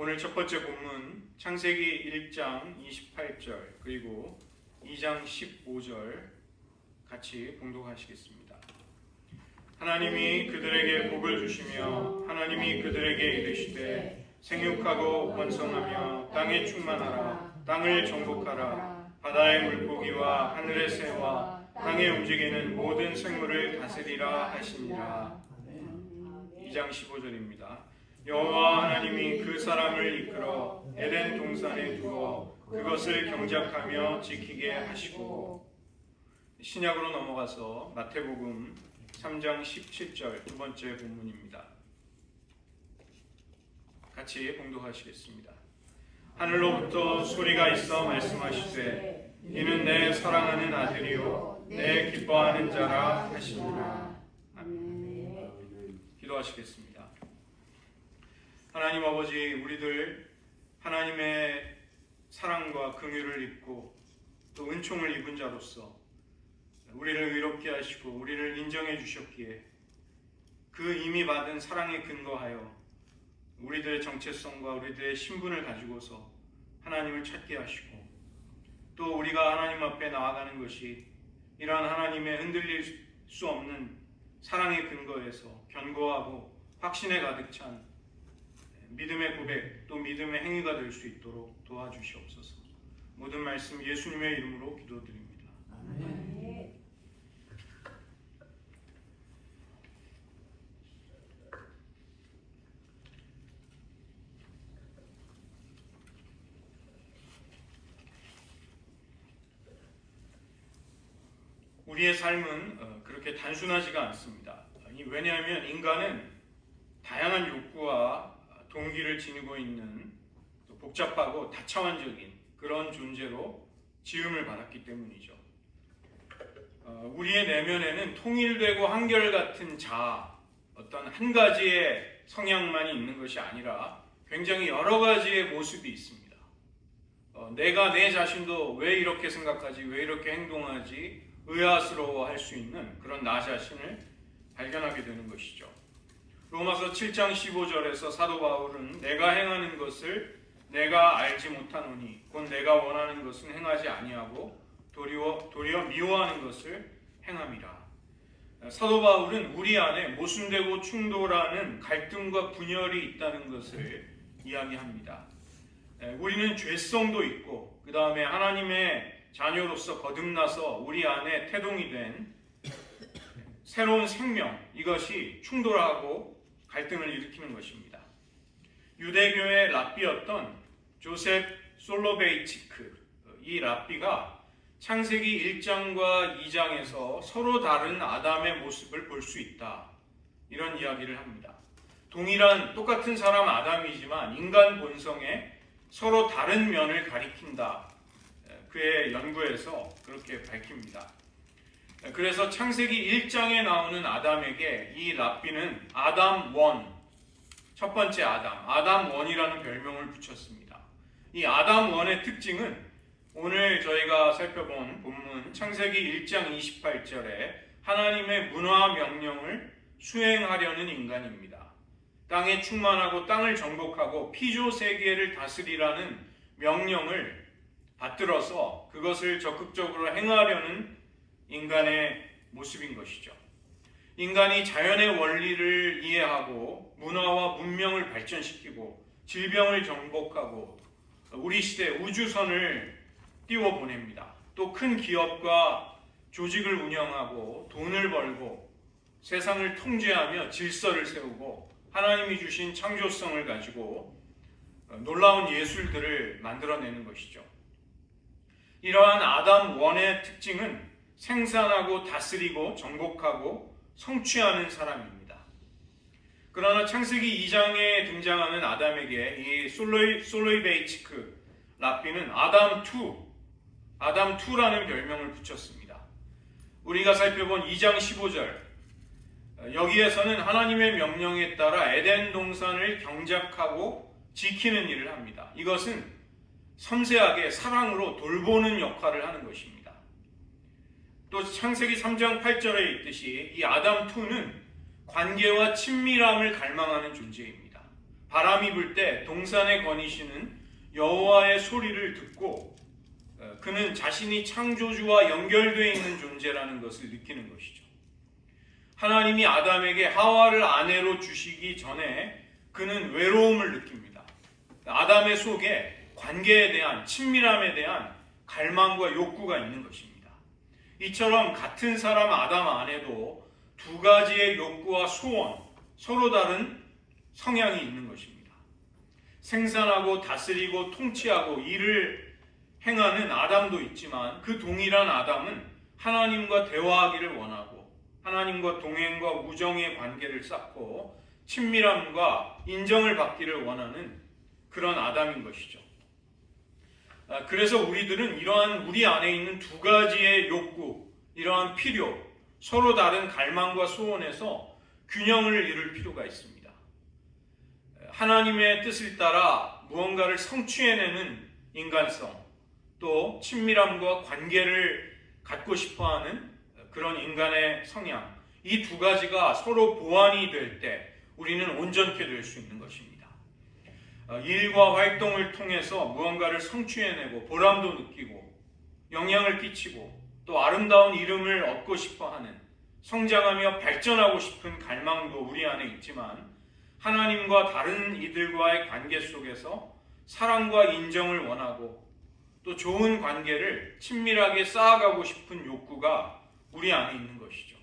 오늘 첫 번째 본문 창세기 1장 28절 그리고 2장 15절 같이 봉독하시겠습니다. 하나님이 그들에게 복을 주시며 하나님이 그들에게 이르시되 생육하고 번성하며 땅에 충만하라. 땅을 정복하라. 바다의 물고기와 하늘의 새와 땅에 움직이는 모든 생물을 다스리라 하시니라. 2장 15절입니다. 여호와 하나님이 그 사람을 이끌어 에덴 동산에 두어 그것을 경작하며 지키게 하시고. 신약으로 넘어가서 마태복음 3장 17절 두 번째 본문입니다. 같이 봉독하시겠습니다. 하늘로부터 소리가 있어 말씀하시되 이는 내 사랑하는 아들이요 내 기뻐하는 자라 하시니라. 아멘. 기도하시겠습니다. 하나님 아버지, 우리들 하나님의 사랑과 긍휼을 입고 또 은총을 입은 자로서 우리를 의롭게 하시고 우리를 인정해 주셨기에 그 이미 받은 사랑에 근거하여 우리들의 정체성과 우리들의 신분을 가지고서 하나님을 찾게 하시고 또 우리가 하나님 앞에 나아가는 것이 이러한 하나님의 흔들릴 수 없는 사랑의 근거에서 견고하고 확신에 가득 찬 믿음의 고백 또 믿음의 행위가 될 수 있도록 도와주시옵소서. 모든 말씀 예수님의 이름으로 기도드립니다. 아멘. 우리의 삶은 그렇게 단순하지가 않습니다. 왜냐하면 인간은 다양한 욕구와 동기를 지니고 있는 복잡하고 다차원적인 그런 존재로 지음을 받았기 때문이죠. 우리의 내면에는 통일되고 한결같은 자아, 어떤 한 가지의 성향만이 있는 것이 아니라 굉장히 여러 가지의 모습이 있습니다. 내가 내 자신도 왜 이렇게 생각하지, 왜 이렇게 행동하지 의아스러워할 수 있는 그런 나 자신을 발견하게 되는 것이죠. 로마서 7장 15절에서 사도 바울은 내가 행하는 것을 내가 알지 못하노니 곧 내가 원하는 것은 행하지 아니하고 도리어 미워하는 것을 행함이라. 사도 바울은 우리 안에 모순되고 충돌하는 갈등과 분열이 있다는 것을 이야기합니다. 우리는 죄성도 있고 그 다음에 하나님의 자녀로서 거듭나서 우리 안에 태동이 된 새로운 생명, 이것이 충돌하고 갈등을 일으키는 것입니다. 유대교의 랍비였던 조셉 솔로베이치크, 이 랍비가 창세기 1장과 2장에서 서로 다른 아담의 모습을 볼 수 있다, 이런 이야기를 합니다. 동일한 똑같은 사람 아담이지만 인간 본성에 서로 다른 면을 가리킨다, 그의 연구에서 그렇게 밝힙니다. 그래서 창세기 1장에 나오는 아담에게 이 랍비는 아담 원, 첫 번째 아담 원이라는 별명을 붙였습니다. 이 아담 원의 특징은 오늘 저희가 살펴본 본문 창세기 1장 28절에 하나님의 문화 명령을 수행하려는 인간입니다. 땅에 충만하고 땅을 정복하고 피조 세계를 다스리라는 명령을 받들어서 그것을 적극적으로 행하려는 인간의 모습인 것이죠. 인간이 자연의 원리를 이해하고 문화와 문명을 발전시키고 질병을 정복하고 우리 시대 우주선을 띄워보냅니다. 또 큰 기업과 조직을 운영하고 돈을 벌고 세상을 통제하며 질서를 세우고 하나님이 주신 창조성을 가지고 놀라운 예술들을 만들어내는 것이죠. 이러한 아담 원의 특징은 생산하고 다스리고 정복하고 성취하는 사람입니다. 그러나 창세기 2장에 등장하는 아담에게 이 솔로베이치크 랍비는 아담2라는 별명을 붙였습니다. 우리가 살펴본 2장 15절, 여기에서는 하나님의 명령에 따라 에덴 동산을 경작하고 지키는 일을 합니다. 이것은 섬세하게 사랑으로 돌보는 역할을 하는 것입니다. 또 창세기 3장 8절에 있듯이 이 아담2는 관계와 친밀함을 갈망하는 존재입니다. 바람이 불 때 동산에 거니시는 여호와의 소리를 듣고 그는 자신이 창조주와 연결되어 있는 존재라는 것을 느끼는 것이죠. 하나님이 아담에게 하와를 아내로 주시기 전에 그는 외로움을 느낍니다. 아담의 속에 관계에 대한, 친밀함에 대한 갈망과 욕구가 있는 것입니다. 이처럼 같은 사람 아담 안에도 두 가지의 욕구와 소원, 서로 다른 성향이 있는 것입니다. 생산하고 다스리고 통치하고 일을 행하는 아담도 있지만 그 동일한 아담은 하나님과 대화하기를 원하고 하나님과 동행과 우정의 관계를 쌓고 친밀함과 인정을 받기를 원하는 그런 아담인 것이죠. 그래서 우리들은 이러한 우리 안에 있는 두 가지의 욕구, 이러한 필요, 서로 다른 갈망과 소원에서 균형을 이룰 필요가 있습니다. 하나님의 뜻을 따라 무언가를 성취해내는 인간성, 또 친밀함과 관계를 갖고 싶어하는 그런 인간의 성향, 이 두 가지가 서로 보완이 될 때 우리는 온전케 될 수 있는 것입니다. 일과 활동을 통해서 무언가를 성취해내고 보람도 느끼고 영향을 끼치고 또 아름다운 이름을 얻고 싶어하는, 성장하며 발전하고 싶은 갈망도 우리 안에 있지만 하나님과 다른 이들과의 관계 속에서 사랑과 인정을 원하고 또 좋은 관계를 친밀하게 쌓아가고 싶은 욕구가 우리 안에 있는 것이죠.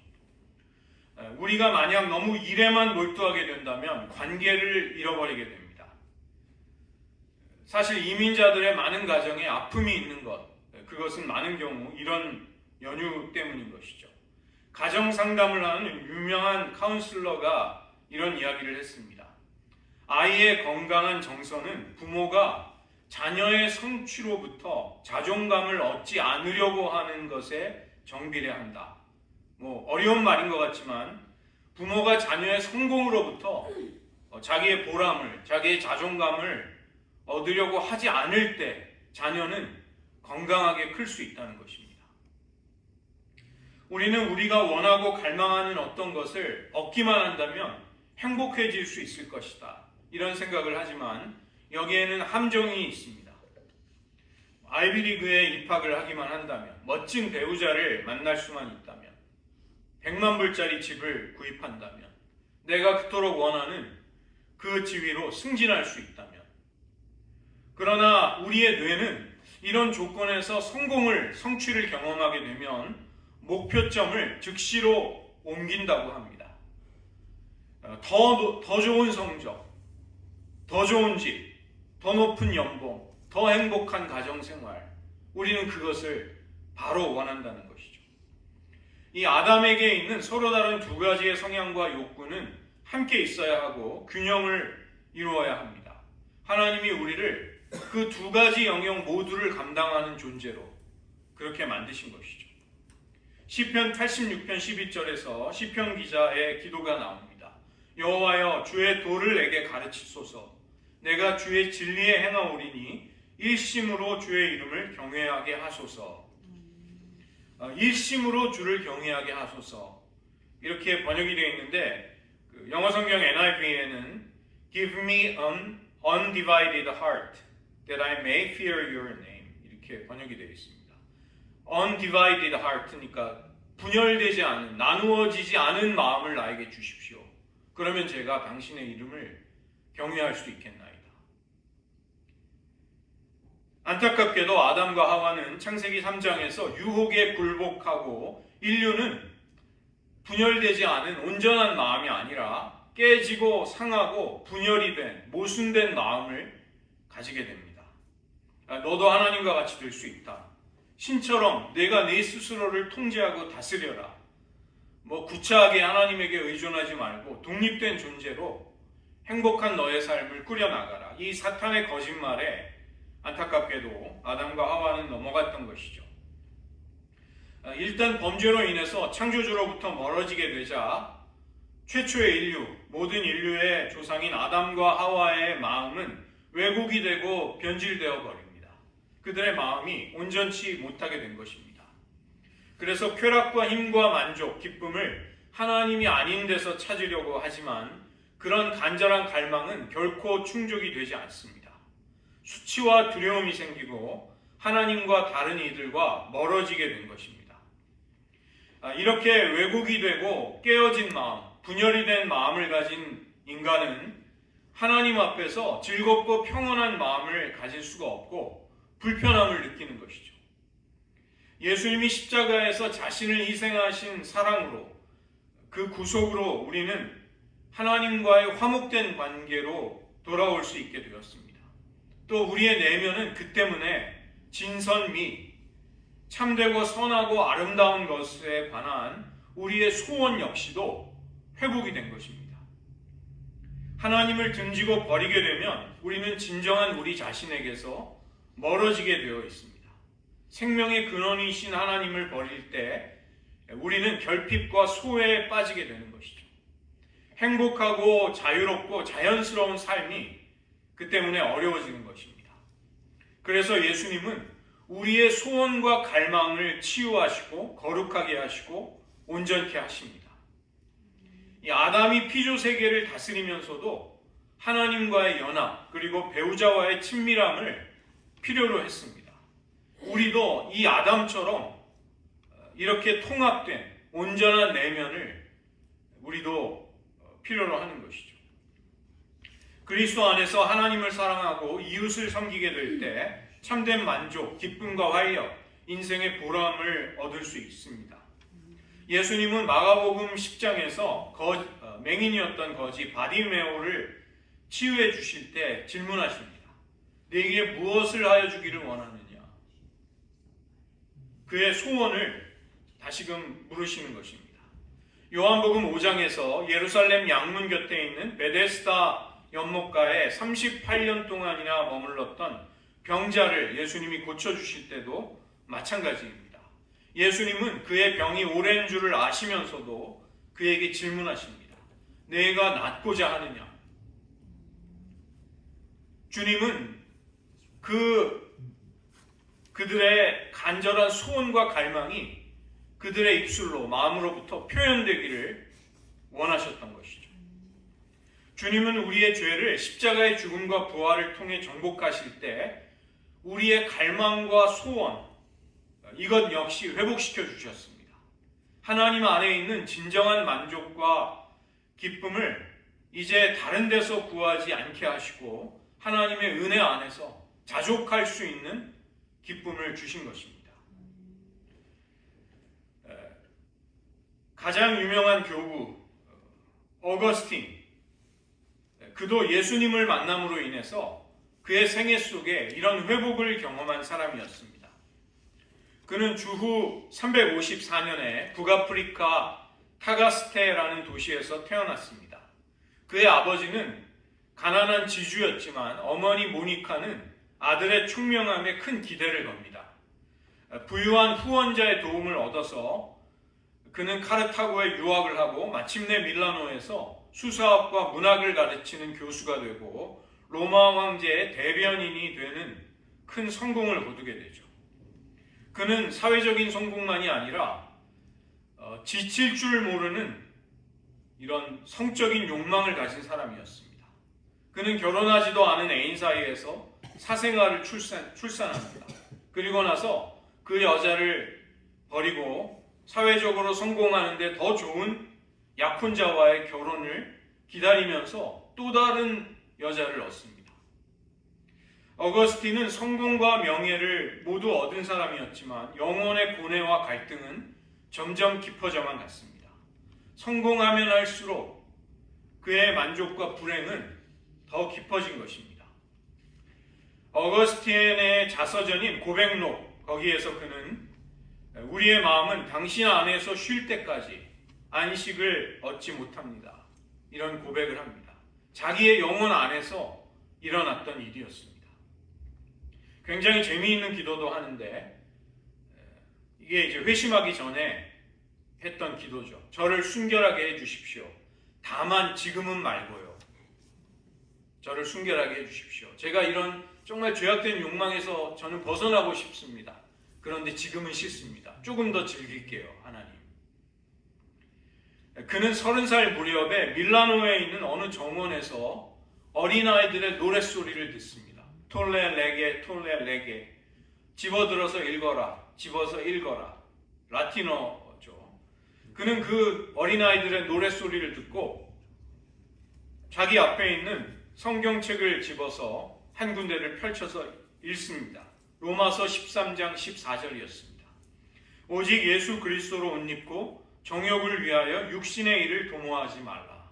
우리가 만약 너무 일에만 몰두하게 된다면 관계를 잃어버리게 됩니다. 사실 이민자들의 많은 가정에 아픔이 있는 것, 그것은 많은 경우 이런 연유 때문인 것이죠. 가정 상담을 하는 유명한 카운슬러가 이런 이야기를 했습니다. 아이의 건강한 정서는 부모가 자녀의 성취로부터 자존감을 얻지 않으려고 하는 것에 정비례한다. 어려운 말인 것 같지만 부모가 자녀의 성공으로부터 자기의 보람을, 자기의 자존감을 얻으려고 하지 않을 때 자녀는 건강하게 클 수 있다는 것입니다. 우리는 우리가 원하고 갈망하는 어떤 것을 얻기만 한다면 행복해질 수 있을 것이다, 이런 생각을 하지만 여기에는 함정이 있습니다. 아이비리그에 입학을 하기만 한다면, 멋진 배우자를 만날 수만 있다면, 100만 불짜리 집을 구입한다면, 내가 그토록 원하는 그 지위로 승진할 수 있다면, 그러나 우리의 뇌는 이런 조건에서 성취를 경험하게 되면 목표점을 즉시로 옮긴다고 합니다. 더 좋은 성적, 더 좋은 집, 더 높은 연봉, 더 행복한 가정생활, 우리는 그것을 바로 원한다는 것이죠. 이 아담에게 있는 서로 다른 두 가지의 성향과 욕구는 함께 있어야 하고 균형을 이루어야 합니다. 하나님이 우리를 그 두 가지 영역 모두를 감당하는 존재로 그렇게 만드신 것이죠. 시편 86편 12절에서 시편 기자의 기도가 나옵니다. 여호와여, 주의 도를 내게 가르치소서. 내가 주의 진리에 행하오리니 일심으로 주의 이름을 경외하게 하소서. 일심으로 주를 경외하게 하소서, 이렇게 번역이 되어 있는데 영어 성경 NIV에는 Give me an undivided heart that I may fear your name, 이렇게 번역이 되어 있습니다. undivided heart니까 분열되지 않은, 나누어지지 않은 마음을 나에게 주십시오. 그러면 제가 당신의 이름을 경외할 수 있겠나이다. 안타깝게도 아담과 하와는 창세기 3장에서 유혹에 굴복하고 인류는 분열되지 않은 온전한 마음이 아니라 깨지고 상하고 분열이 된, 모순된 마음을 가지게 됩니다. 너도 하나님과 같이 될 수 있다. 신처럼 내가 내 스스로를 통제하고 다스려라. 구차하게 하나님에게 의존하지 말고 독립된 존재로 행복한 너의 삶을 꾸려나가라. 이 사탄의 거짓말에 안타깝게도 아담과 하와는 넘어갔던 것이죠. 일단 범죄로 인해서 창조주로부터 멀어지게 되자 최초의 인류, 모든 인류의 조상인 아담과 하와의 마음은 왜곡이 되고 변질되어 버립니다. 그들의 마음이 온전치 못하게 된 것입니다. 그래서 쾌락과 힘과 만족, 기쁨을 하나님이 아닌 데서 찾으려고 하지만 그런 간절한 갈망은 결코 충족이 되지 않습니다. 수치와 두려움이 생기고 하나님과 다른 이들과 멀어지게 된 것입니다. 이렇게 왜곡이 되고 깨어진 마음, 분열이 된 마음을 가진 인간은 하나님 앞에서 즐겁고 평온한 마음을 가질 수가 없고 불편함을 느끼는 것이죠. 예수님이 십자가에서 자신을 희생하신 사랑으로, 그 구속으로 우리는 하나님과의 화목된 관계로 돌아올 수 있게 되었습니다. 또 우리의 내면은 그 때문에 진선미, 참되고 선하고 아름다운 것에 관한 우리의 소원 역시도 회복이 된 것입니다. 하나님을 등지고 버리게 되면 우리는 진정한 우리 자신에게서 멀어지게 되어 있습니다. 생명의 근원이신 하나님을 버릴 때 우리는 결핍과 소외에 빠지게 되는 것이죠. 행복하고 자유롭고 자연스러운 삶이 그 때문에 어려워지는 것입니다. 그래서 예수님은 우리의 소원과 갈망을 치유하시고 거룩하게 하시고 온전케 하십니다. 이 아담이 피조 세계를 다스리면서도 하나님과의 연합 그리고 배우자와의 친밀함을 필요로 했습니다. 우리도 이 아담처럼 이렇게 통합된 온전한 내면을 우리도 필요로 하는 것이죠. 그리스도 안에서 하나님을 사랑하고 이웃을 섬기게 될 때 참된 만족, 기쁨과 활력, 인생의 보람을 얻을 수 있습니다. 예수님은 마가복음 10장에서 맹인이었던 거지 바디메오를 치유해 주실 때 질문하십니다. 네게 무엇을 하여 주기를 원하느냐? 그의 소원을 다시금 물으시는 것입니다. 요한복음 5장에서 예루살렘 양문 곁에 있는 베데스다 연못가에 38년 동안이나 머물렀던 병자를 예수님이 고쳐주실 때도 마찬가지입니다. 예수님은 그의 병이 오랜 줄을 아시면서도 그에게 질문하십니다. 내가 낫고자 하느냐? 주님은 그들의 간절한 소원과 갈망이 그들의 입술로 마음으로부터 표현되기를 원하셨던 것이죠. 주님은 우리의 죄를 십자가의 죽음과 부활을 통해 정복하실 때 우리의 갈망과 소원, 이것 역시 회복시켜 주셨습니다. 하나님 안에 있는 진정한 만족과 기쁨을 이제 다른 데서 구하지 않게 하시고 하나님의 은혜 안에서 자족할 수 있는 기쁨을 주신 것입니다. 가장 유명한 교부 어거스틴, 그도 예수님을 만남으로 인해서 그의 생애 속에 이런 회복을 경험한 사람이었습니다. 그는 주후 354년에 북아프리카 타가스테라는 도시에서 태어났습니다. 그의 아버지는 가난한 지주였지만 어머니 모니카는 아들의 총명함에 큰 기대를 겁니다. 부유한 후원자의 도움을 얻어서 그는 카르타고에 유학을 하고 마침내 밀라노에서 수사학과 문학을 가르치는 교수가 되고 로마 황제의 대변인이 되는 큰 성공을 거두게 되죠. 그는 사회적인 성공만이 아니라 지칠 줄 모르는 이런 성적인 욕망을 가진 사람이었습니다. 그는 결혼하지도 않은 애인 사이에서 사생아를 출산합니다. 그리고 나서 그 여자를 버리고 사회적으로 성공하는데 더 좋은 약혼자와의 결혼을 기다리면서 또 다른 여자를 얻습니다. 어거스틴은 성공과 명예를 모두 얻은 사람이었지만 영혼의 고뇌와 갈등은 점점 깊어져만 갔습니다. 성공하면 할수록 그의 만족과 불행은 더 깊어진 것입니다. 어거스틴의 자서전인 고백록, 거기에서 그는 우리의 마음은 당신 안에서 쉴 때까지 안식을 얻지 못합니다. 이런 고백을 합니다. 자기의 영혼 안에서 일어났던 일이었습니다. 굉장히 재미있는 기도도 하는데 이게 이제 회심하기 전에 했던 기도죠. 저를 순결하게 해주십시오. 다만 지금은 말고요. 저를 순결하게 해주십시오. 제가 이런 정말 죄악된 욕망에서 저는 벗어나고 싶습니다. 그런데 지금은 싫습니다. 조금 더 즐길게요, 하나님. 그는 30살 무렵에 밀라노에 있는 어느 정원에서 어린아이들의 노랫소리를 듣습니다. 톨레 레게 톨레 레게, 집어들어서 읽어라, 집어서 읽어라. 라틴어죠. 그는 그 어린아이들의 노랫소리를 듣고 자기 앞에 있는 성경책을 집어서 한 군데를 펼쳐서 읽습니다. 로마서 13장 14절이었습니다. 오직 예수 그리스도로 옷 입고 정욕을 위하여 육신의 일을 도모하지 말라.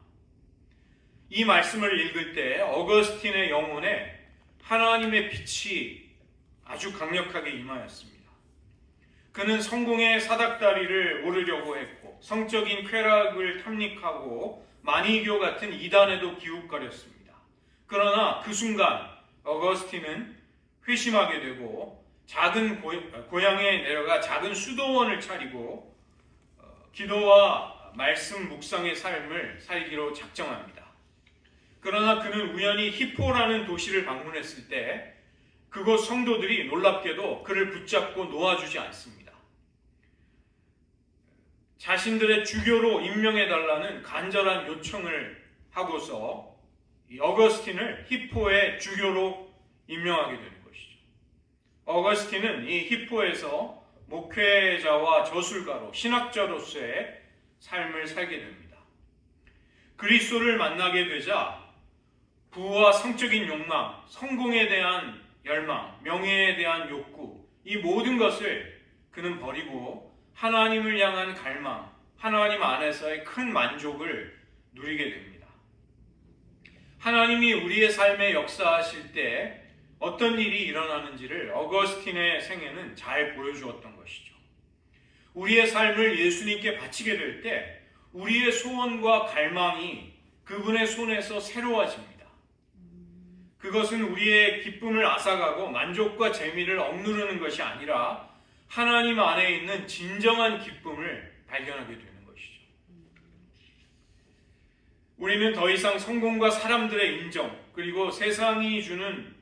이 말씀을 읽을 때 어거스틴의 영혼에 하나님의 빛이 아주 강력하게 임하였습니다. 그는 성공의 사닥다리를 오르려고 했고 성적인 쾌락을 탐닉하고 마니교 같은 이단에도 기웃거렸습니다. 그러나 그 순간 어거스틴은 회심하게 되고 작은 고향에 내려가 작은 수도원을 차리고 기도와 말씀 묵상의 삶을 살기로 작정합니다. 그러나 그는 우연히 히포라는 도시를 방문했을 때 그곳 성도들이 놀랍게도 그를 붙잡고 놓아주지 않습니다. 자신들의 주교로 임명해달라는 간절한 요청을 하고서 이 어거스틴을 히포의 주교로 임명하게 되는 것이죠. 어거스틴은 이 히포에서 목회자와 저술가로 신학자로서의 삶을 살게 됩니다. 그리스도를 만나게 되자 부와 성적인 욕망, 성공에 대한 열망, 명예에 대한 욕구, 이 모든 것을 그는 버리고 하나님을 향한 갈망, 하나님 안에서의 큰 만족을 누리게 됩니다. 하나님이 우리의 삶에 역사하실 때 어떤 일이 일어나는지를 어거스틴의 생애는 잘 보여주었던 것이죠. 우리의 삶을 예수님께 바치게 될 때 우리의 소원과 갈망이 그분의 손에서 새로워집니다. 그것은 우리의 기쁨을 앗아가고 만족과 재미를 억누르는 것이 아니라 하나님 안에 있는 진정한 기쁨을 발견하게 되는 것이죠. 우리는 더 이상 성공과 사람들의 인정, 그리고 세상이 주는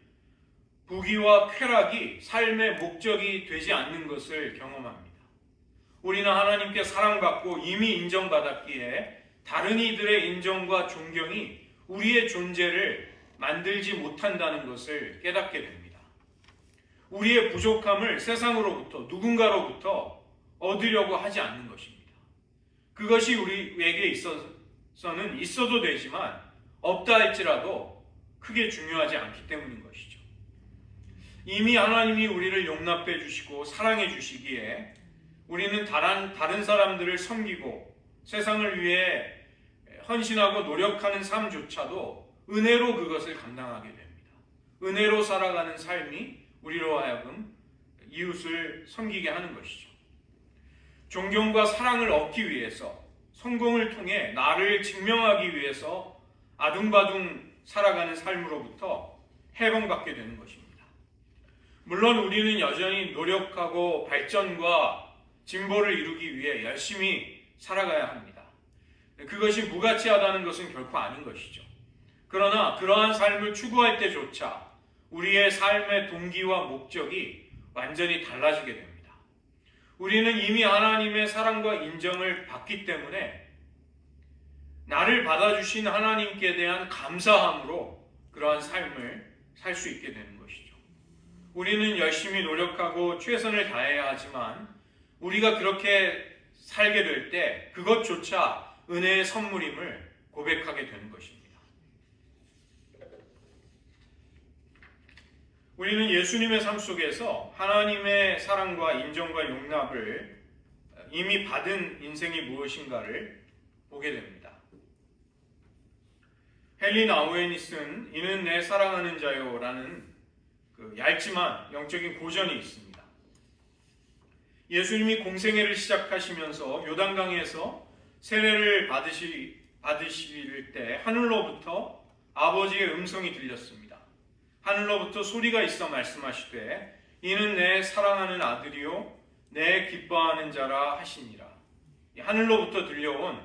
부귀와 쾌락이 삶의 목적이 되지 않는 것을 경험합니다. 우리는 하나님께 사랑받고 이미 인정받았기에 다른 이들의 인정과 존경이 우리의 존재를 만들지 못한다는 것을 깨닫게 됩니다. 우리의 부족함을 세상으로부터 누군가로부터 얻으려고 하지 않는 것입니다. 그것이 우리에게 있어서는 있어도 되지만 없다 할지라도 크게 중요하지 않기 때문인 것이죠. 이미 하나님이 우리를 용납해 주시고 사랑해 주시기에 우리는 다른 사람들을 섬기고 세상을 위해 헌신하고 노력하는 삶조차도 은혜로 그것을 감당하게 됩니다. 은혜로 살아가는 삶이 우리로 하여금 이웃을 섬기게 하는 것이죠. 존경과 사랑을 얻기 위해서, 성공을 통해 나를 증명하기 위해서 아둥바둥 살아가는 삶으로부터 해방받게 되는 것입니다. 물론 우리는 여전히 노력하고 발전과 진보를 이루기 위해 열심히 살아가야 합니다. 그것이 무가치하다는 것은 결코 아닌 것이죠. 그러나 그러한 삶을 추구할 때조차 우리의 삶의 동기와 목적이 완전히 달라지게 됩니다. 우리는 이미 하나님의 사랑과 인정을 받기 때문에 나를 받아주신 하나님께 대한 감사함으로 그러한 삶을 살 수 있게 되는 것이죠. 우리는 열심히 노력하고 최선을 다해야 하지만 우리가 그렇게 살게 될 때 그것조차 은혜의 선물임을 고백하게 되는 것입니다. 우리는 예수님의 삶 속에서 하나님의 사랑과 인정과 용납을 이미 받은 인생이 무엇인가를 보게 됩니다. 헨리 나우엔이 쓴 이는 내 사랑하는 자요 라는 얇지만 영적인 고전이 있습니다. 예수님이 공생애를 시작하시면서 요단강에서 세례를 받으실 때 하늘로부터 아버지의 음성이 들렸습니다. 하늘로부터 소리가 있어 말씀하시되 이는 내 사랑하는 아들이요 내 기뻐하는 자라 하시니라. 하늘로부터 들려온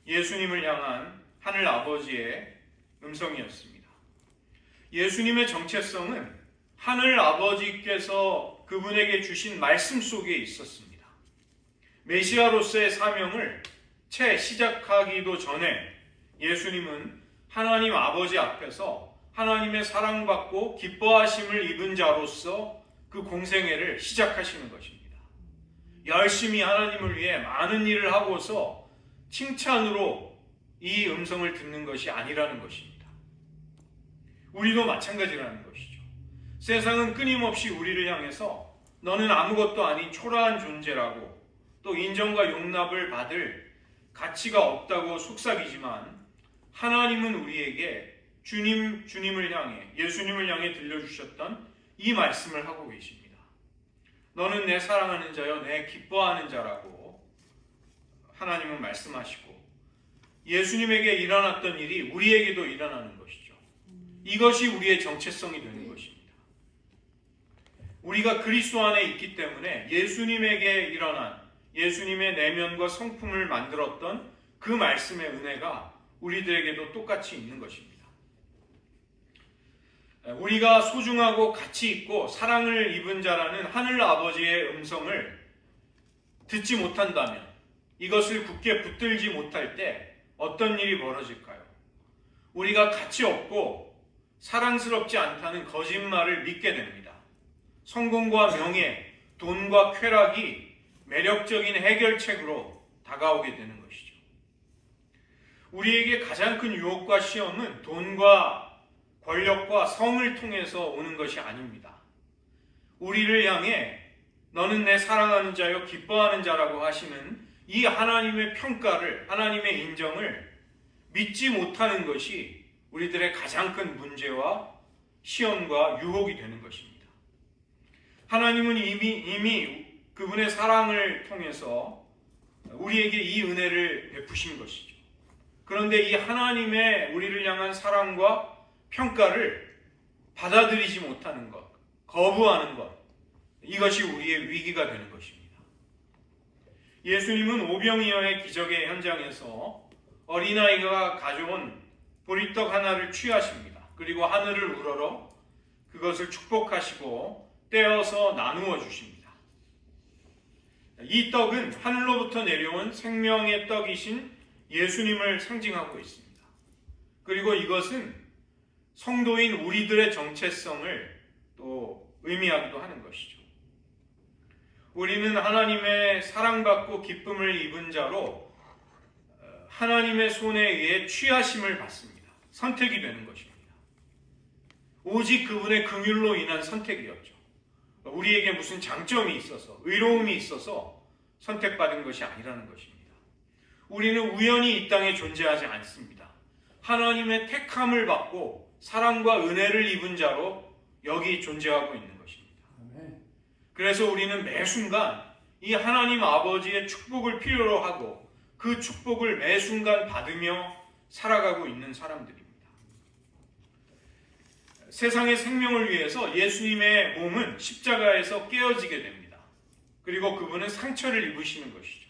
예수님을 향한 하늘 아버지의 음성이었습니다. 예수님의 정체성은 하늘 아버지께서 그분에게 주신 말씀 속에 있었습니다. 메시아로서의 사명을 채 시작하기도 전에 예수님은 하나님 아버지 앞에서 하나님의 사랑받고 기뻐하심을 입은 자로서 그 공생애를 시작하시는 것입니다. 열심히 하나님을 위해 많은 일을 하고서 칭찬으로 이 음성을 듣는 것이 아니라는 것입니다. 우리도 마찬가지라는 것이죠. 세상은 끊임없이 우리를 향해서 너는 아무것도 아닌 초라한 존재라고 또 인정과 용납을 받을 가치가 없다고 속삭이지만 하나님은 우리에게 주님을 향해 예수님을 향해 들려주셨던 이 말씀을 하고 계십니다. 너는 내 사랑하는 자여 내 기뻐하는 자라고 하나님은 말씀하시고 예수님에게 일어났던 일이 우리에게도 일어나는 것이죠. 이것이 우리의 정체성이 되는 것입니다. 우리가 그리스도 안에 있기 때문에 예수님에게 일어난 예수님의 내면과 성품을 만들었던 그 말씀의 은혜가 우리들에게도 똑같이 있는 것입니다. 우리가 소중하고 가치 있고 사랑을 입은 자라는 하늘 아버지의 음성을 듣지 못한다면 이것을 굳게 붙들지 못할 때 어떤 일이 벌어질까요? 우리가 가치 없고 사랑스럽지 않다는 거짓말을 믿게 됩니다. 성공과 명예, 돈과 쾌락이 매력적인 해결책으로 다가오게 되는 것이죠. 우리에게 가장 큰 유혹과 시험은 돈과 권력과 성을 통해서 오는 것이 아닙니다. 우리를 향해 너는 내 사랑하는 자여 기뻐하는 자라고 하시는 이 하나님의 평가를, 하나님의 인정을 믿지 못하는 것이 우리들의 가장 큰 문제와 시험과 유혹이 되는 것입니다. 하나님은 이미 그분의 사랑을 통해서 우리에게 이 은혜를 베푸신 것이죠. 그런데 이 하나님의 우리를 향한 사랑과 평가를 받아들이지 못하는 것, 거부하는 것, 이것이 우리의 위기가 되는 것입니다. 예수님은 오병이어의 기적의 현장에서 어린아이가 가져온 보리떡 하나를 취하십니다. 그리고 하늘을 우러러 그것을 축복하시고 떼어서 나누어 주십니다. 이 떡은 하늘로부터 내려온 생명의 떡이신 예수님을 상징하고 있습니다. 그리고 이것은 성도인 우리들의 정체성을 또 의미하기도 하는 것이죠. 우리는 하나님의 사랑받고 기쁨을 입은 자로 하나님의 손에 의해 취하심을 받습니다. 선택이 되는 것입니다. 오직 그분의 긍휼로 인한 선택이었죠. 우리에게 무슨 장점이 있어서 의로움이 있어서 선택받은 것이 아니라는 것입니다. 우리는 우연히 이 땅에 존재하지 않습니다. 하나님의 택함을 받고 사랑과 은혜를 입은 자로 여기 존재하고 있는 것입니다. 그래서 우리는 매 순간 이 하나님 아버지의 축복을 필요로 하고 그 축복을 매 순간 받으며 살아가고 있는 사람들입니다. 세상의 생명을 위해서 예수님의 몸은 십자가에서 깨어지게 됩니다. 그리고 그분은 상처를 입으시는 것이죠.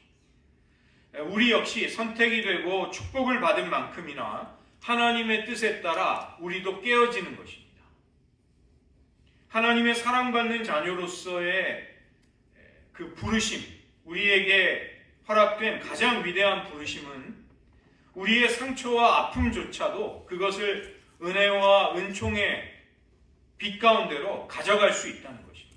우리 역시 선택이 되고 축복을 받은 만큼이나 하나님의 뜻에 따라 우리도 깨어지는 것입니다. 하나님의 사랑받는 자녀로서의 그 부르심, 우리에게 허락된 가장 위대한 부르심은 우리의 상처와 아픔조차도 그것을 은혜와 은총의 빛 가운데로 가져갈 수 있다는 것입니다.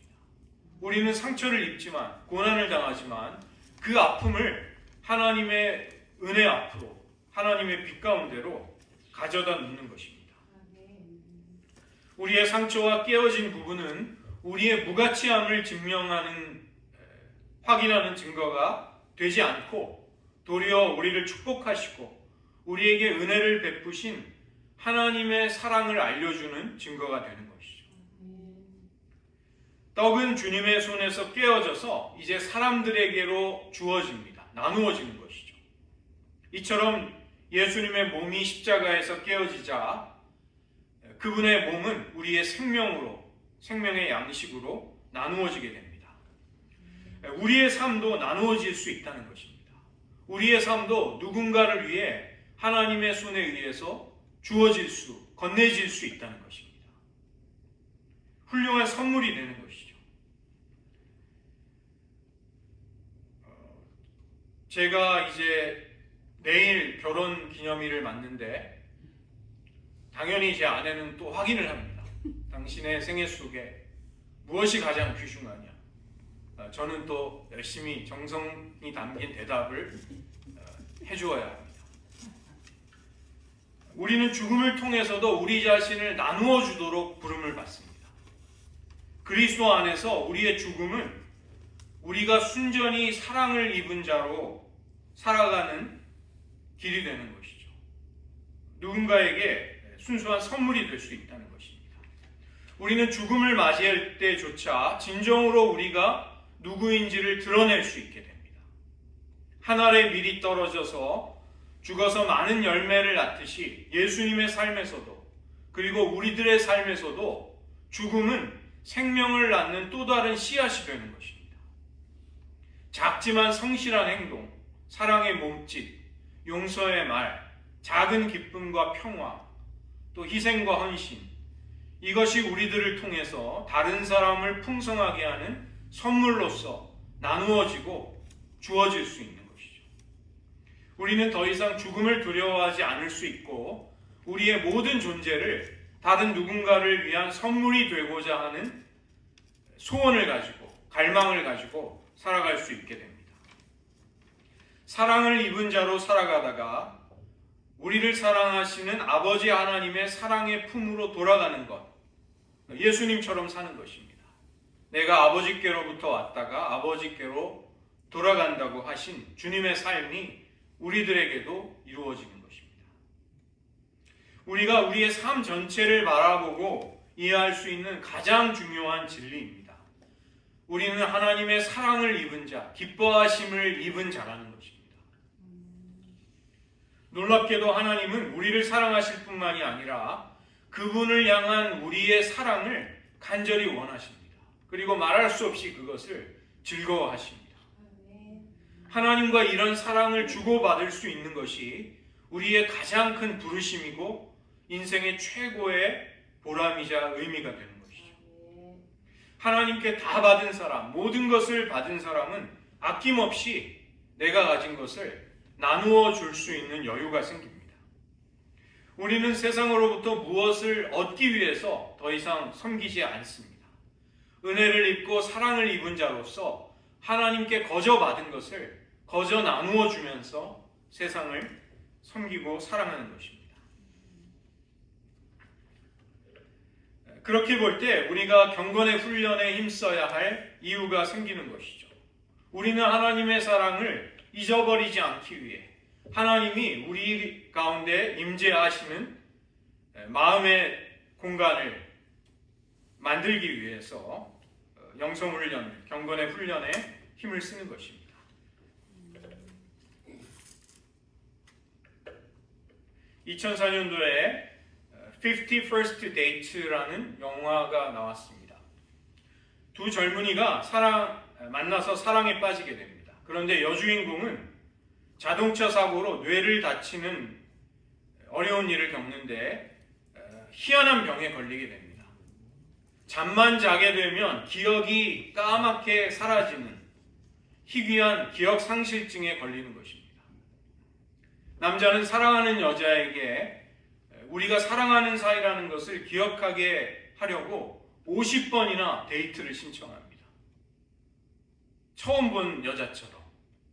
우리는 상처를 입지만, 고난을 당하지만 그 아픔을 하나님의 은혜 앞으로, 하나님의 빛 가운데로 가져다 놓는 것입니다. 우리의 상처와 깨어진 부분은 우리의 무가치함을 확인하는 증거가 되지 않고 도리어 우리를 축복하시고 우리에게 은혜를 베푸신 하나님의 사랑을 알려주는 증거가 되는 것이죠. 떡은 주님의 손에서 깨어져서 이제 사람들에게로 주어집니다. 나누어지는 것이죠. 이처럼 예수님의 몸이 십자가에서 깨어지자 그분의 몸은 우리의 생명의 양식으로 나누어지게 됩니다. 우리의 삶도 나누어질 수 있다는 것입니다. 우리의 삶도 누군가를 위해 하나님의 손에 의해서 건네질 수 있다는 것입니다. 훌륭한 선물이 되는 것이죠. 제가 이제 내일 결혼 기념일을 맞는데 당연히 제 아내는 또 확인을 합니다. 당신의 생애 속에 무엇이 가장 귀중하냐? 저는 또 열심히 정성이 담긴 대답을 해주어야 합니다. 우리는 죽음을 통해서도 우리 자신을 나누어 주도록 부름을 받습니다. 그리스도 안에서 우리의 죽음은 우리가 순전히 사랑을 입은 자로 살아가는 길이 되는 것이죠. 누군가에게 순수한 선물이 될 수 있다는 것입니다. 우리는 죽음을 맞이할 때조차 진정으로 우리가 누구인지를 드러낼 수 있게 됩니다. 한 알의 밀이 떨어져서 죽어서 많은 열매를 낳듯이 예수님의 삶에서도 그리고 우리들의 삶에서도 죽음은 생명을 낳는 또 다른 씨앗이 되는 것입니다. 작지만 성실한 행동, 사랑의 몸짓, 용서의 말, 작은 기쁨과 평화, 또 희생과 헌신, 이것이 우리들을 통해서 다른 사람을 풍성하게 하는 선물로서 나누어지고 주어질 수 있는 것이죠. 우리는 더 이상 죽음을 두려워하지 않을 수 있고 우리의 모든 존재를 다른 누군가를 위한 선물이 되고자 하는 소원을 가지고 갈망을 가지고 살아갈 수 있게 됩니다. 사랑을 입은 자로 살아가다가 우리를 사랑하시는 아버지 하나님의 사랑의 품으로 돌아가는 것, 예수님처럼 사는 것입니다. 내가 아버지께로부터 왔다가 아버지께로 돌아간다고 하신 주님의 삶이 우리들에게도 이루어지는 것입니다. 우리가 우리의 삶 전체를 바라보고 이해할 수 있는 가장 중요한 진리입니다. 우리는 하나님의 사랑을 입은 자, 기뻐하심을 입은 자라는 것입니다. 놀랍게도 하나님은 우리를 사랑하실 뿐만이 아니라 그분을 향한 우리의 사랑을 간절히 원하십니다. 그리고 말할 수 없이 그것을 즐거워하십니다. 하나님과 이런 사랑을 주고받을 수 있는 것이 우리의 가장 큰 부르심이고 인생의 최고의 보람이자 의미가 되는 것이죠. 하나님께 다 받은 사람, 모든 것을 받은 사람은 아낌없이 내가 가진 것을 나누어 줄 수 있는 여유가 생깁니다. 우리는 세상으로부터 무엇을 얻기 위해서 더 이상 섬기지 않습니다. 은혜를 입고 사랑을 입은 자로서 하나님께 거저 받은 것을 거저 나누어 주면서 세상을 섬기고 사랑하는 것입니다. 그렇게 볼 때 우리가 경건의 훈련에 힘써야 할 이유가 생기는 것이죠. 우리는 하나님의 사랑을 잊어버리지 않기 위해 하나님이 우리 가운데 임재하시는 마음의 공간을 만들기 위해서 영성훈련, 경건의 훈련에 힘을 쓰는 것입니다. 2004년도에 50 First Date라는 영화가 나왔습니다. 두 젊은이가 만나서 사랑에 빠지게 됩니다. 그런데 여주인공은 자동차 사고로 뇌를 다치는 어려운 일을 겪는데 희한한 병에 걸리게 됩니다. 잠만 자게 되면 기억이 까맣게 사라지는 희귀한 기억상실증에 걸리는 것입니다. 남자는 사랑하는 여자에게 우리가 사랑하는 사이라는 것을 기억하게 하려고 50번이나 데이트를 신청합니다. 처음 본 여자처럼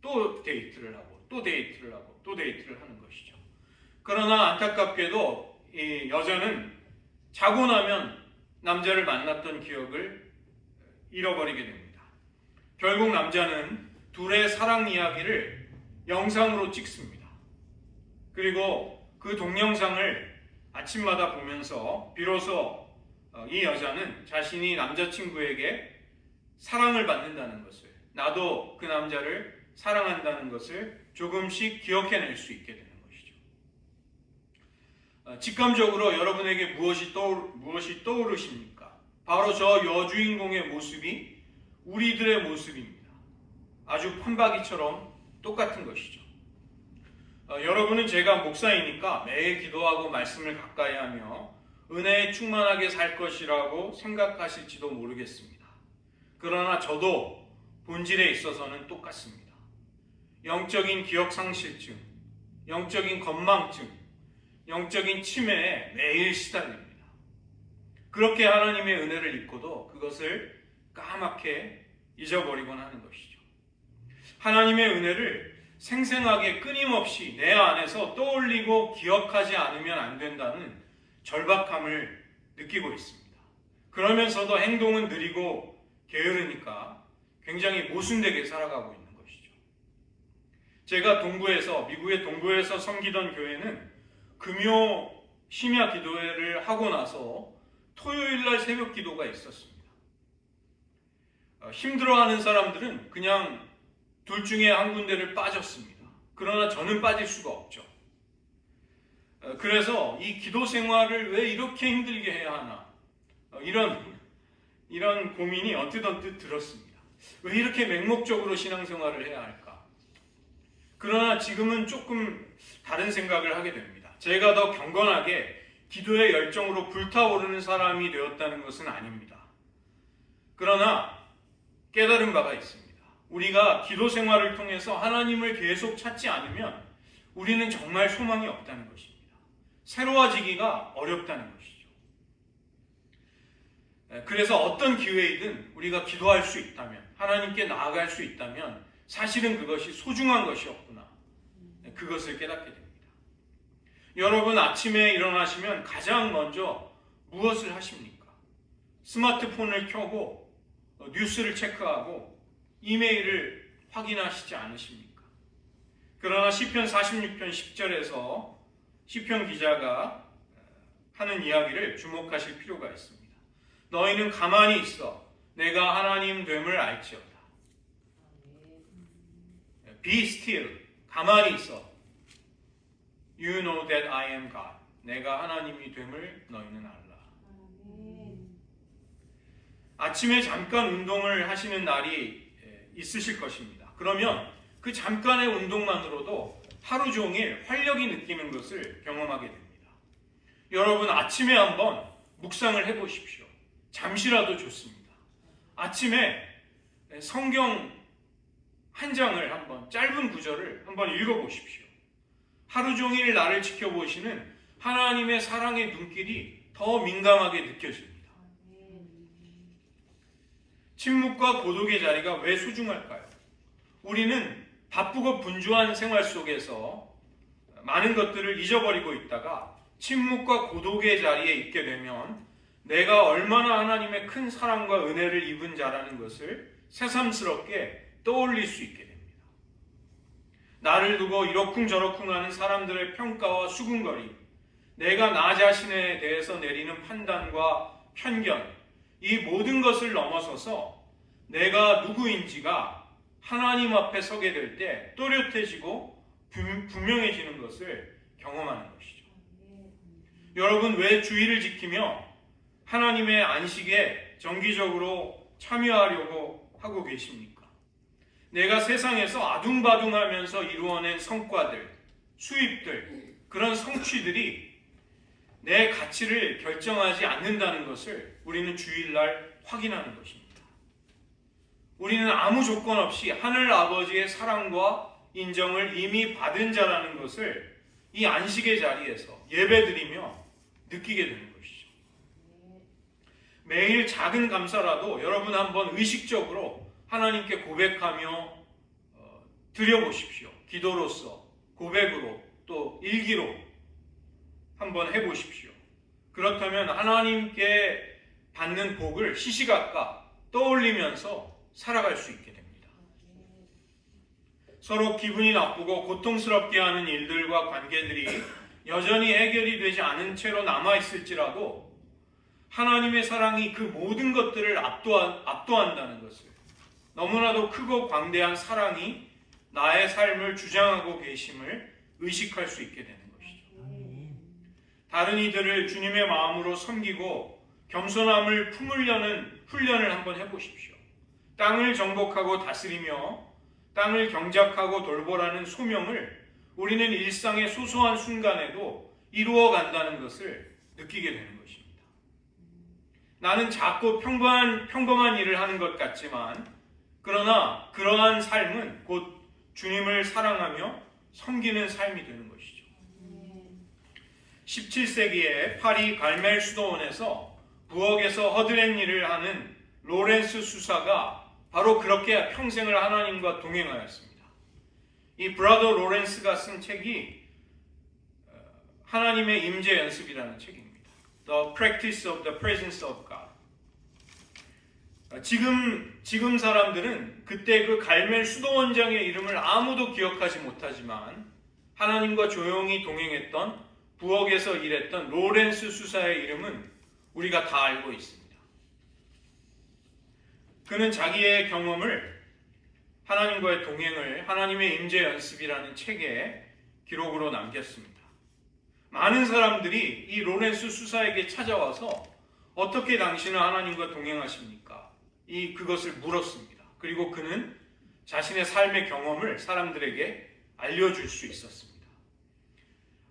또 데이트를 하고 또 데이트를 하고 또 데이트를 하는 것이죠. 그러나 안타깝게도 이 여자는 자고 나면 남자를 만났던 기억을 잃어버리게 됩니다. 결국 남자는 둘의 사랑 이야기를 영상으로 찍습니다. 그리고 그 동영상을 아침마다 보면서 비로소 이 여자는 자신이 남자친구에게 사랑을 받는다는 것을, 나도 그 남자를 사랑한다는 것을 조금씩 기억해낼 수 있게 되는 것이죠. 직감적으로 여러분에게 무엇이 떠오르십니까? 바로 저 여주인공의 모습이 우리들의 모습입니다. 아주 판박이처럼 똑같은 것이죠. 여러분은 제가 목사이니까 매일 기도하고 말씀을 가까이 하며 은혜에 충만하게 살 것이라고 생각하실지도 모르겠습니다. 그러나 저도 본질에 있어서는 똑같습니다. 영적인 기억상실증, 영적인 건망증, 영적인 치매에 매일 시달립니다. 그렇게 하나님의 은혜를 잊고도 그것을 까맣게 잊어버리곤 하는 것이죠. 하나님의 은혜를 생생하게 끊임없이 내 안에서 떠올리고 기억하지 않으면 안 된다는 절박함을 느끼고 있습니다. 그러면서도 행동은 느리고 게으르니까 굉장히 모순되게 살아가고 있는 것이죠. 제가 미국의 동부에서 섬기던 교회는 금요 심야 기도회를 하고 나서 토요일날 새벽 기도가 있었습니다. 힘들어하는 사람들은 그냥 둘 중에 한 군데를 빠졌습니다. 그러나 저는 빠질 수가 없죠. 그래서 이 기도 생활을 왜 이렇게 힘들게 해야 하나, 이런 고민이 언뜻 들었습니다. 왜 이렇게 맹목적으로 신앙생활을 해야 할까? 그러나 지금은 조금 다른 생각을 하게 됩니다. 제가 더 경건하게 기도의 열정으로 불타오르는 사람이 되었다는 것은 아닙니다. 그러나 깨달은 바가 있습니다. 우리가 기도 생활을 통해서 하나님을 계속 찾지 않으면 우리는 정말 소망이 없다는 것입니다. 새로워지기가 어렵다는 것이죠. 그래서 어떤 기회이든 우리가 기도할 수 있다면, 하나님께 나아갈 수 있다면 사실은 그것이 소중한 것이었구나. 그것을 깨닫게 됩니다. 여러분 아침에 일어나시면 가장 먼저 무엇을 하십니까? 스마트폰을 켜고 뉴스를 체크하고 이메일을 확인하시지 않으십니까? 그러나 시편 46편 10절에서 시편 기자가 하는 이야기를 주목하실 필요가 있습니다. 너희는 가만히 있어 내가 하나님 됨을 알지어다. Be still. 가만히 있어. You know that I am God. 내가 하나님이 됨을 너희는 알라. 아침에 잠깐 운동을 하시는 날이 있으실 것입니다. 그러면 그 잠깐의 운동만으로도 하루 종일 활력이 느끼는 것을 경험하게 됩니다. 여러분 아침에 한번 묵상을 해보십시오. 잠시라도 좋습니다. 아침에 성경 한 장을 한번, 짧은 구절을 한번 읽어보십시오. 하루 종일 나를 지켜보시는 하나님의 사랑의 눈길이 더 민감하게 느껴집니다. 침묵과 고독의 자리가 왜 소중할까요? 우리는 바쁘고 분주한 생활 속에서 많은 것들을 잊어버리고 있다가 침묵과 고독의 자리에 있게 되면 내가 얼마나 하나님의 큰 사랑과 은혜를 입은 자라는 것을 새삼스럽게 떠올릴 수 있게 됩니다. 나를 두고 이러쿵저러쿵 하는 사람들의 평가와 수군거림, 내가 나 자신에 대해서 내리는 판단과 편견, 이 모든 것을 넘어서서 내가 누구인지가 하나님 앞에 서게 될 때 또렷해지고 분명해지는 것을 경험하는 것이죠. 여러분 왜 주의를 지키며 하나님의 안식에 정기적으로 참여하려고 하고 계십니까? 내가 세상에서 아둥바둥하면서 이루어낸 성과들, 수입들, 그런 성취들이 내 가치를 결정하지 않는다는 것을 우리는 주일날 확인하는 것입니다. 우리는 아무 조건 없이 하늘 아버지의 사랑과 인정을 이미 받은 자라는 것을 이 안식의 자리에서 예배드리며 느끼게 되는 것이죠. 매일 작은 감사라도 여러분 한번 의식적으로 하나님께 고백하며 드려보십시오. 기도로서, 고백으로, 또 일기로 한번 해보십시오. 그렇다면 하나님께 받는 복을 시시각각 떠올리면서 살아갈 수 있게 됩니다. 서로 기분이 나쁘고 고통스럽게 하는 일들과 관계들이 여전히 해결이 되지 않은 채로 남아있을지라도 하나님의 사랑이 그 모든 것들을 압도한다는 것을, 너무나도 크고 광대한 사랑이 나의 삶을 주장하고 계심을 의식할 수 있게 되는 것이죠. 다른 이들을 주님의 마음으로 섬기고 겸손함을 품으려는 훈련을 한번 해보십시오. 땅을 정복하고 다스리며 땅을 경작하고 돌보라는 소명을 우리는 일상의 소소한 순간에도 이루어 간다는 것을 느끼게 되는 것입니다. 나는 작고 평범한 일을 하는 것 같지만 그러나 그러한 삶은 곧 주님을 사랑하며 섬기는 삶이 되는 것이죠. 17세기에 파리 갈멜 수도원에서 부엌에서 허드렛 일을 하는 로렌스 수사가 바로 그렇게 평생을 하나님과 동행하였습니다. 이 브라더 로렌스가 쓴 책이 하나님의 임재 연습이라는 책입니다. The Practice of the Presence of God. 지금 사람들은 그때 그 갈멜 수도원장의 이름을 아무도 기억하지 못하지만 하나님과 조용히 동행했던 부엌에서 일했던 로렌스 수사의 이름은 우리가 다 알고 있습니다. 그는 자기의 경험을 하나님과의 동행을 하나님의 임재 연습이라는 책에 기록으로 남겼습니다. 많은 사람들이 이 로렌스 수사에게 찾아와서 어떻게 당신은 하나님과 동행하십니까? 그것을 물었습니다. 그리고 그는 자신의 삶의 경험을 사람들에게 알려줄 수 있었습니다.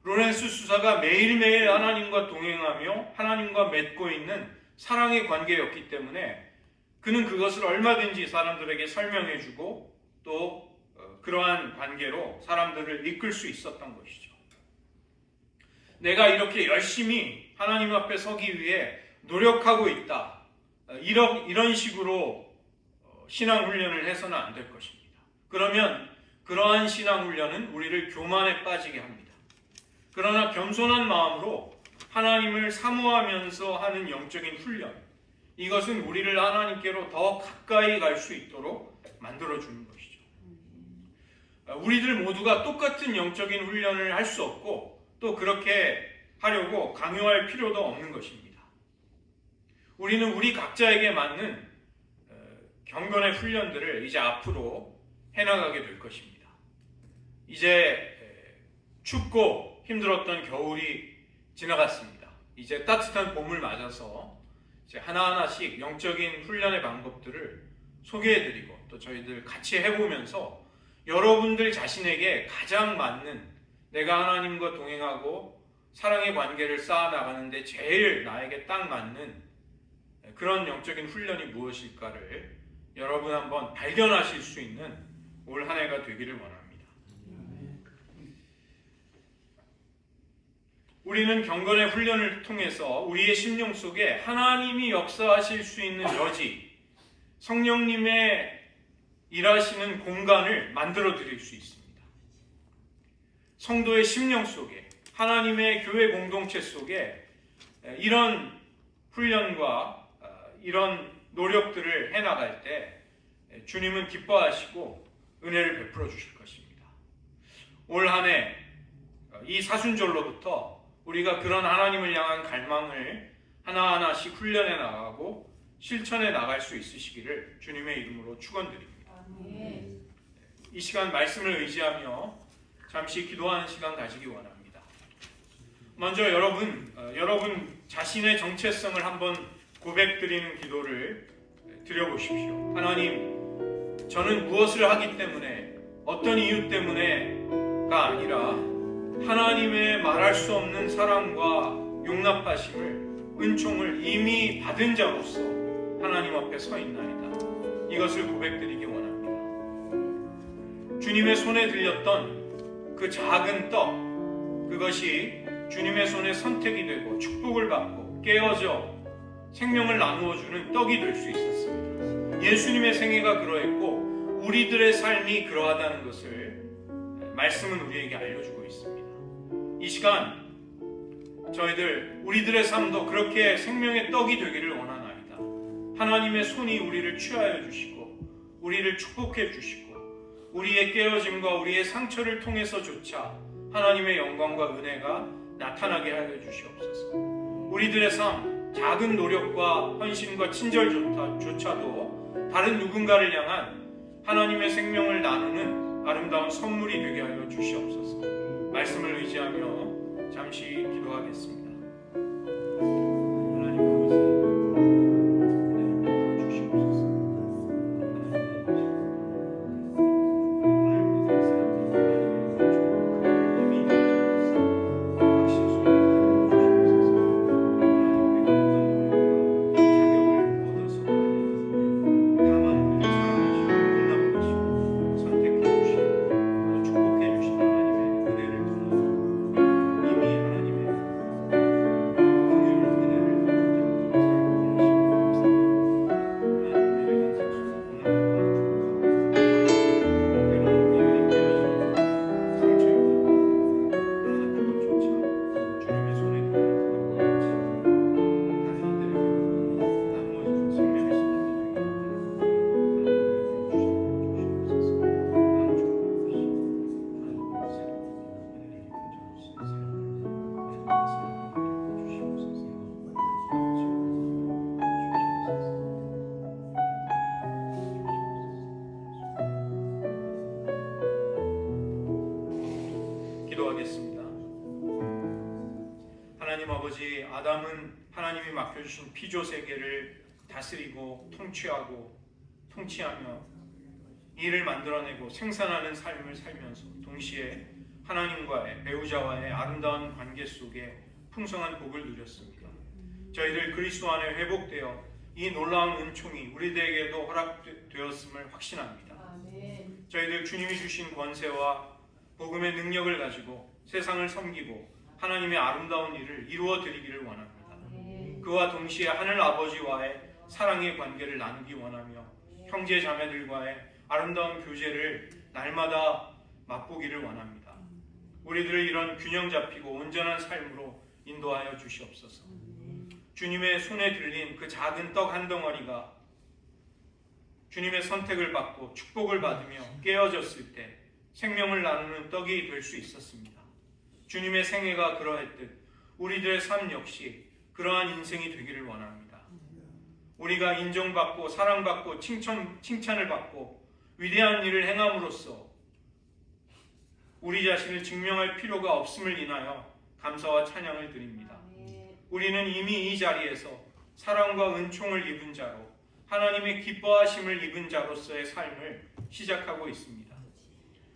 로렌스 수사가 매일매일 하나님과 동행하며 하나님과 맺고 있는 사랑의 관계였기 때문에 그는 그것을 얼마든지 사람들에게 설명해주고 또 그러한 관계로 사람들을 이끌 수 있었던 것이죠. 내가 이렇게 열심히 하나님 앞에 서기 위해 노력하고 있다. 이런 식으로 신앙훈련을 해서는 안 될 것입니다. 그러면 그러한 신앙훈련은 우리를 교만에 빠지게 합니다. 그러나 겸손한 마음으로 하나님을 사모하면서 하는 영적인 훈련, 이것은 우리를 하나님께로 더 가까이 갈 수 있도록 만들어주는 것이죠. 우리들 모두가 똑같은 영적인 훈련을 할 수 없고 또 그렇게 하려고 강요할 필요도 없는 것입니다. 우리는 우리 각자에게 맞는 경건의 훈련들을 이제 앞으로 해나가게 될 것입니다. 이제 춥고 힘들었던 겨울이 지나갔습니다. 이제 따뜻한 봄을 맞아서 이제 하나하나씩 영적인 훈련의 방법들을 소개해드리고 또 저희들 같이 해보면서 여러분들 자신에게 가장 맞는, 내가 하나님과 동행하고 사랑의 관계를 쌓아나가는데 제일 나에게 딱 맞는 그런 영적인 훈련이 무엇일까를 여러분 한번 발견하실 수 있는 올 한 해가 되기를 원합니다. 우리는 경건의 훈련을 통해서 우리의 심령 속에 하나님이 역사하실 수 있는 여지, 성령님의 일하시는 공간을 만들어 드릴 수 있습니다. 성도의 심령 속에, 하나님의 교회 공동체 속에 이런 훈련과 이런 노력들을 해나갈 때 주님은 기뻐하시고 은혜를 베풀어 주실 것입니다. 올 한 해 이 사순절로부터 우리가 그런 하나님을 향한 갈망을 하나하나씩 훈련해 나가고 실천해 나갈 수 있으시기를 주님의 이름으로 축원드립니다. 이 시간 말씀을 의지하며 잠시 기도하는 시간 가지기 원합니다. 먼저 여러분 자신의 정체성을 한번 고백드리는 기도를 드려보십시오. 하나님, 저는 무엇을 하기 때문에, 어떤 이유 때문에가 아니라 하나님의 말할 수 없는 사랑과 용납하심을, 은총을 이미 받은 자로서 하나님 앞에 서 있나이다. 이것을 고백드리기 원합니다. 주님의 손에 들렸던 그 작은 떡, 그것이 주님의 손에 선택이 되고 축복을 받고 깨어져 생명을 나누어주는 떡이 될 수 있었습니다. 예수님의 생애가 그러했고 우리들의 삶이 그러하다는 것을 말씀은 우리에게 알려주고 있습니다. 이 시간 우리들의 삶도 그렇게 생명의 떡이 되기를 원하나이다. 하나님의 손이 우리를 취하여 주시고 우리를 축복해 주시고 우리의 깨어짐과 우리의 상처를 통해서조차 하나님의 영광과 은혜가 나타나게 하여 주시옵소서. 우리들의 삶, 작은 노력과 헌신과 친절조차도 다른 누군가를 향한 하나님의 생명을 나누는 아름다운 선물이 되게 하여 주시옵소서. 말씀을 의지하며 잠시 기도하겠습니다. 하나님 그것을 주시옵소서. 선택해 주시고 축복해 주신 하나님 주신 피조 세계를 다스리고 통치하며 일을 만들어내고 생산하는 삶을 살면서 동시에 하나님과의 배우자와의 아름다운 관계 속에 풍성한 복을 누렸습니다. 저희들 그리스도 안에 회복되어 이 놀라운 은총이 우리들에게도 허락되었음을 확신합니다. 아멘. 저희들 주님이 주신 권세와 복음의 능력을 가지고 세상을 섬기고 하나님의 아름다운 일을 이루어 드리기를 원합니다. 아멘. 그와 동시에 하늘 아버지와의 사랑의 관계를 나누기 원하며 형제 자매들과의 아름다운 교제를 날마다 맛보기를 원합니다. 우리들을 이런 균형 잡히고 온전한 삶으로 인도하여 주시옵소서. 주님의 손에 들린 그 작은 떡 한 덩어리가 주님의 선택을 받고 축복을 받으며 깨어졌을 때 생명을 나누는 떡이 될 수 있었습니다. 주님의 생애가 그러했듯 우리들의 삶 역시 그러한 인생이 되기를 원합니다. 우리가 인정받고 사랑받고 칭찬을 받고 위대한 일을 행함으로써 우리 자신을 증명할 필요가 없음을 인하여 감사와 찬양을 드립니다. 우리는 이미 이 자리에서 사랑과 은총을 입은 자로 하나님의 기뻐하심을 입은 자로서의 삶을 시작하고 있습니다.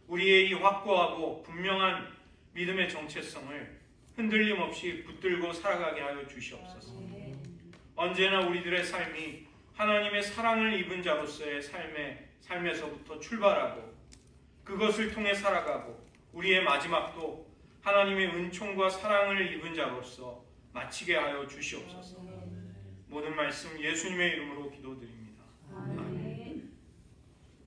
우리의 이 확고하고 분명한 믿음의 정체성을 흔들림 없이 붙들고 살아가게 하여 주시옵소서. 언제나 우리들의 삶이 하나님의 사랑을 입은 자로서의 삶에서부터 출발하고 그것을 통해 살아가고 우리의 마지막도 하나님의 은총과 사랑을 입은 자로서 마치게 하여 주시옵소서. 모든 말씀 예수님의 이름으로 기도드립니다.